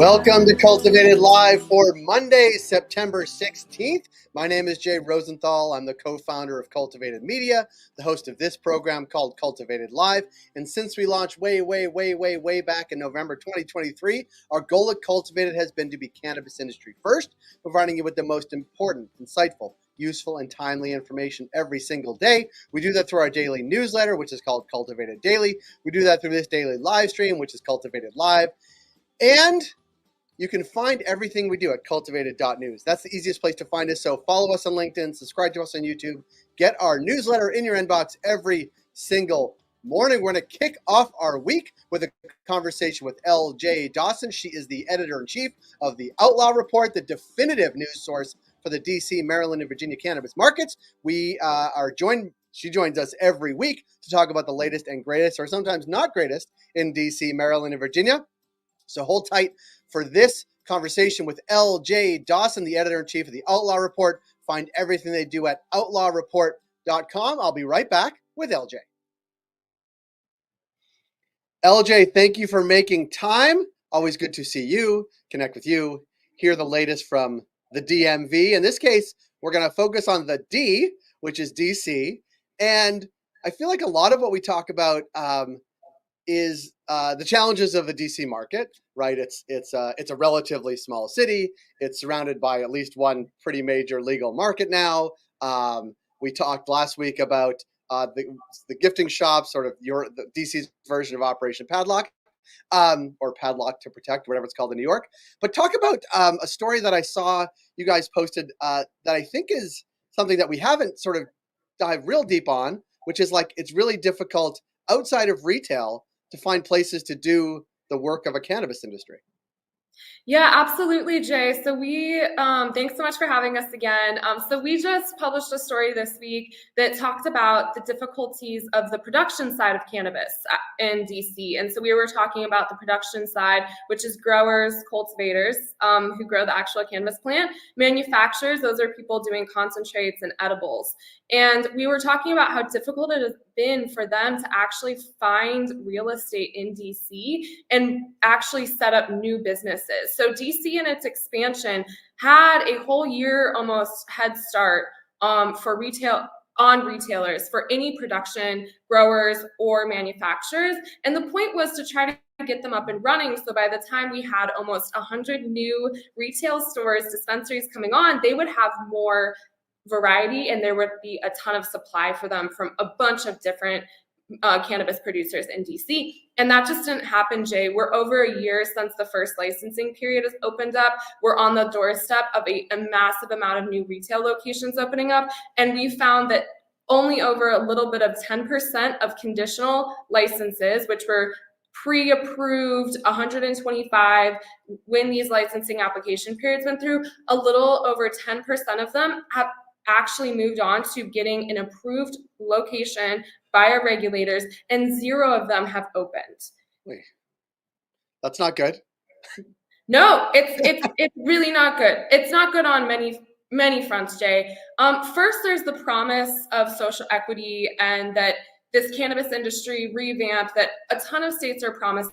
Welcome to Cultivated Live for Monday, September 16th. My name is Jay Rosenthal. I'm the co-founder of Cultivated Media, the host of this program called Cultivated Live. And since we launched way back in November 2023, our goal at Cultivated has been to be cannabis industry first, providing you with the most important, insightful, useful, and timely information every single day. We do that through our daily newsletter, which is called Cultivated Daily. We do that through this daily live stream, which is Cultivated Live. And you can find everything we do at cultivated.news. That's the easiest place to find us. So follow us on LinkedIn, subscribe to us on YouTube, get our newsletter in your inbox every single morning. We're going to kick off our week with a conversation with LJ Dawson. She is the editor-in-chief of the Outlaw Report, the definitive news source for the DC, Maryland, and Virginia cannabis markets. She joins us every week to talk about the latest and greatest, or sometimes not greatest, in DC, Maryland, and Virginia. So hold tight for this conversation with LJ Dawson, the editor-in-chief of the Outlaw Report. Find everything they do at outlawreport.com. I'll be right back with LJ. LJ, thank you for making time. Always good to see you, connect with you, hear the latest from the DMV. In this case, we're going to focus on the D, which is DC. And I feel like a lot of what we talk about is the challenges of the DC market, right? It's a relatively small city. It's surrounded by at least one pretty major legal market now. We talked last week about the gifting shop, sort of the DC's version of Operation Padlock, or Padlock to Protect, whatever it's called in New York. But talk about a story that I saw you guys posted that I think is something that we haven't sort of dived real deep on, which is like it's really difficult outside of retail to find places to do the work of a cannabis industry. Yeah, absolutely, Jay. So thanks so much for having us again. So we just published a story this week that talked about the difficulties of the production side of cannabis in DC. And so we were talking about the production side, which is growers, cultivators, who grow the actual cannabis plant, manufacturers, those are people doing concentrates and edibles. And we were talking about how difficult it has been for them to actually find real estate in DC and actually set up new businesses. So DC and its expansion had a whole year almost head start for retailers, for any production, growers, or manufacturers. And the point was to try to get them up and running. So by the time we had almost 100 new retail stores, dispensaries coming on, they would have more variety and there would be a ton of supply for them from a bunch of different cannabis producers in DC. And that just didn't happen, Jay. We're over a year since the first licensing period has opened up. We're on the doorstep of a massive amount of new retail locations opening up. And we found that only over a little bit of 10% of conditional licenses, which were pre-approved 125 when these licensing application periods went through, a little over 10% of them have actually moved on to getting an approved location by our regulators, and 0 of them have opened. Wait, that's not good. No, it's really not good. It's not good on many fronts, Jay. First, there's the promise of social equity and that this cannabis industry revamp that a ton of states are promising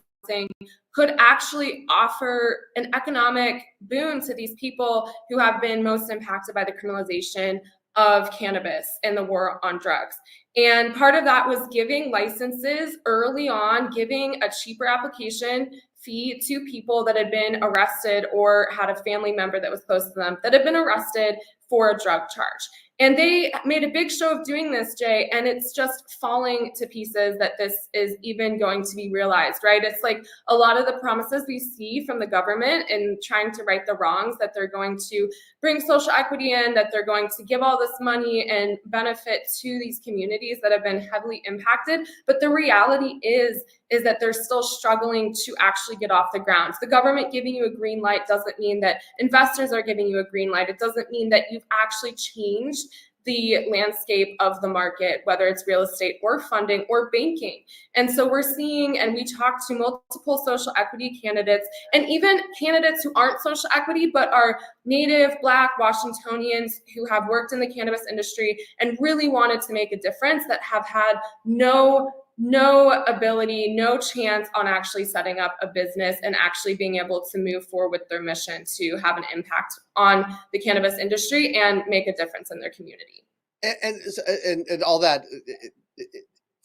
could actually offer an economic boon to these people who have been most impacted by the criminalization of cannabis and the war on drugs. And part of that was giving licenses early on, giving a cheaper application fee to people that had been arrested or had a family member that was close to them that had been arrested for a drug charge. And they made a big show of doing this, Jay, and it's just falling to pieces that this is even going to be realized, right? It's like a lot of the promises we see from the government in trying to right the wrongs, that they're going to bring social equity in, that they're going to give all this money and benefit to these communities that have been heavily impacted. But the reality is that they're still struggling to actually get off the ground. The government giving you a green light doesn't mean that investors are giving you a green light. It doesn't mean that you've actually changed the landscape of the market, whether it's real estate or funding or banking. And so we're seeing, and we talked to multiple social equity candidates and even candidates who aren't social equity, but are Native, Black, Washingtonians who have worked in the cannabis industry and really wanted to make a difference, that have had no no ability, no chance on actually setting up a business and actually being able to move forward with their mission to have an impact on the cannabis industry and make a difference in their community. And all that,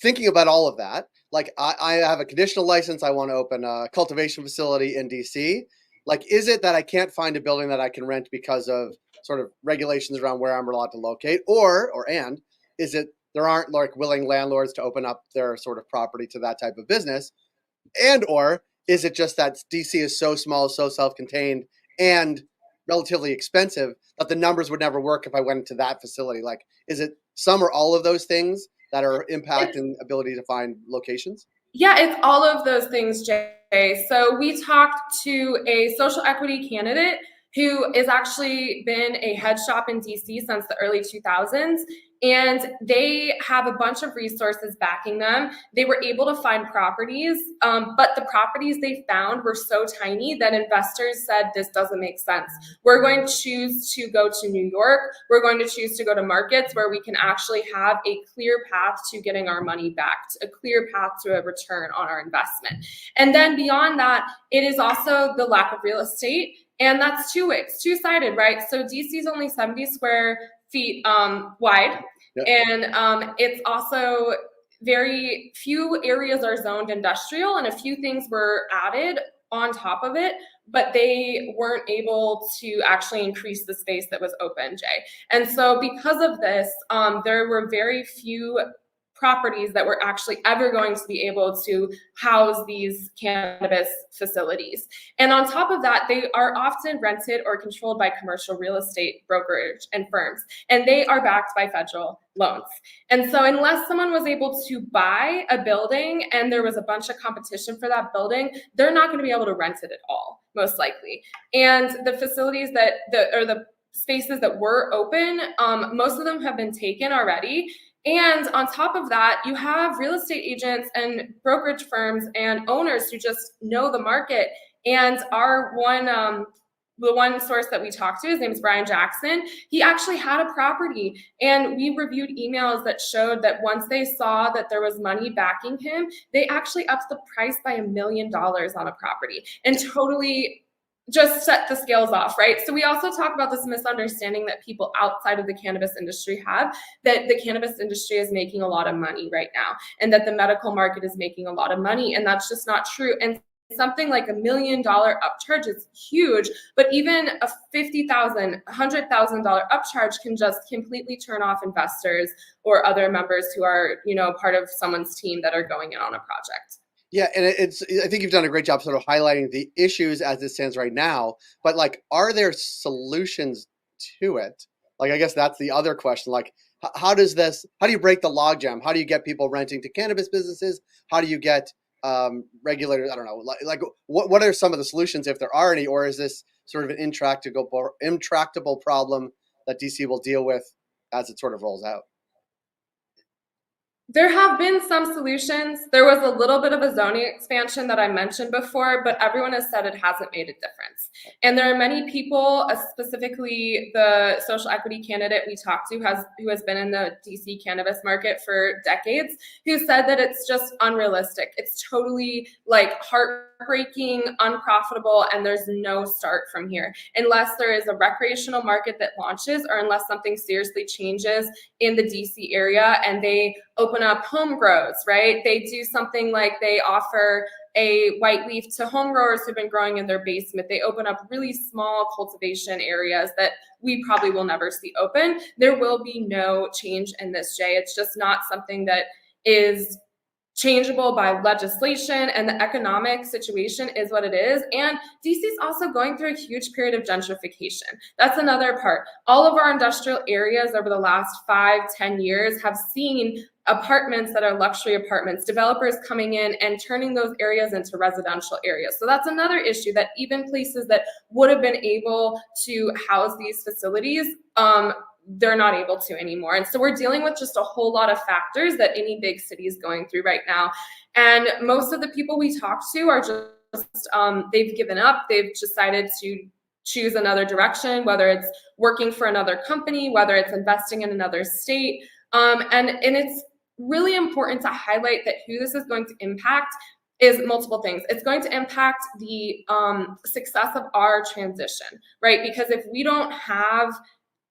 thinking about all of that, like I have a conditional license. I want to open a cultivation facility in DC. Like, is it that I can't find a building that I can rent because of sort of regulations around where I'm allowed to locate, and is it there aren't like willing landlords to open up their sort of property to that type of business, and or is it just that DC is so small, so self-contained, and relatively expensive that the numbers would never work if I went into that facility? Like, is it some or all of those things that are impacting ability to find locations? Yeah, it's all of those things, Jay. So we talked to a social equity candidate who has actually been a head shop in DC since the early 2000s. And they have a bunch of resources backing them. They were able to find properties, but the properties they found were so tiny that investors said, this doesn't make sense. We're going to choose to go to New York. We're going to choose to go to markets where we can actually have a clear path to getting our money back, a clear path to a return on our investment. And then beyond that, it is also the lack of real estate. And that's two-sided, right? So DC is only 70 square feet wide. Yep. And it's also very few areas are zoned industrial, and a few things were added on top of it, but they weren't able to actually increase the space that was open, Jay. And so because of this, there were very few properties that were actually ever going to be able to house these cannabis facilities. And on top of that, they are often rented or controlled by commercial real estate brokerage and firms, and they are backed by federal loans. And so unless someone was able to buy a building and there was a bunch of competition for that building, they're not going to be able to rent it at all, most likely. And the facilities the spaces that were open, most of them have been taken already. And on top of that, you have real estate agents and brokerage firms and owners who just know the market. And our the one source that we talked to, his name is Brian Jackson, he actually had a property. And we reviewed emails that showed that once they saw that there was money backing him, they actually upped the price by $1 million on a property and totally just set the scales off, right? So we also talk about this misunderstanding that people outside of the cannabis industry have, that the cannabis industry is making a lot of money right now and that the medical market is making a lot of money, and that's just not true. And something like $1 million upcharge is huge, but even a $50,000, $100,000 upcharge can just completely turn off investors or other members who are, part of someone's team that are going in on a project. Yeah, and I think you've done a great job sort of highlighting the issues as it stands right now, but like, are there solutions to it? Like, I guess that's the other question. Like, how do you break the logjam? How do you get people renting to cannabis businesses? How do you get regulators? I don't know, like what are some of the solutions, if there are any, or is this sort of an intractable problem that DC will deal with as it sort of rolls out? There have been some solutions. There was a little bit of a zoning expansion that I mentioned before, but everyone has said it hasn't made a difference. And there are many people, specifically the social equity candidate we talked to who has been in the DC cannabis market for decades, who said that it's just unrealistic. It's totally like heartbreaking, unprofitable, and there's no start from here unless there is a recreational market that launches or unless something seriously changes in the DC area and they open up home grows, right? They do something like they offer a white leaf to home growers who've been growing in their basement. They open up really small cultivation areas that we probably will never see open. There will be no change in this, Jay. It's just not something that is changeable by legislation, and the economic situation is what it is. And DC is also going through a huge period of gentrification. That's another part. All of our industrial areas over the last 5-10 years have seen apartments that are luxury apartments, developers coming in and turning those areas into residential areas. So that's another issue, that even places that would have been able to house these facilities, they're not able to anymore. And so we're dealing with just a whole lot of factors that any big city is going through right now. And most of the people we talk to are just, they've given up. They've decided to choose another direction, whether it's working for another company, whether it's investing in another state. And really important to highlight that who this is going to impact is multiple things. It's going to impact the success of our transition, right? Because if we don't have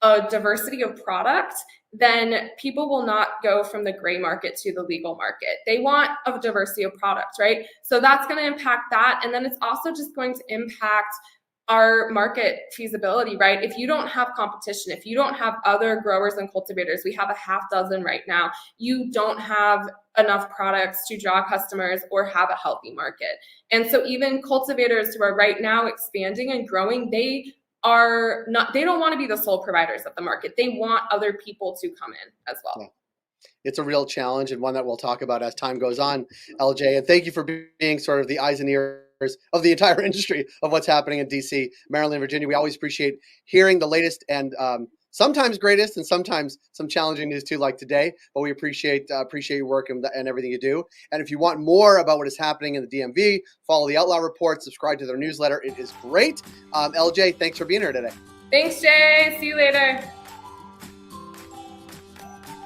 a diversity of product, then people will not go from the gray market to the legal market. They want a diversity of product, right? So that's going to impact that. And then it's also just going to impact our market feasibility, right? If you don't have competition, if you don't have other growers and cultivators, we have a half dozen right now, you don't have enough products to draw customers or have a healthy market. And so even cultivators who are right now expanding and growing, they don't want to be the sole providers of the market. They want other people to come in as well. Yeah. It's a real challenge, and one that we'll talk about as time goes on, LJ. And thank you for being sort of the eyes and ears of the entire industry of what's happening in DC, Maryland, Virginia. We always appreciate hearing the latest and sometimes greatest and sometimes some challenging news too, like today. But we appreciate your work and everything you do. And if you want more about what is happening in the DMV, follow the Outlaw Report, subscribe to their newsletter. It is great. LJ, thanks for being here today. Thanks, Jay. See you later.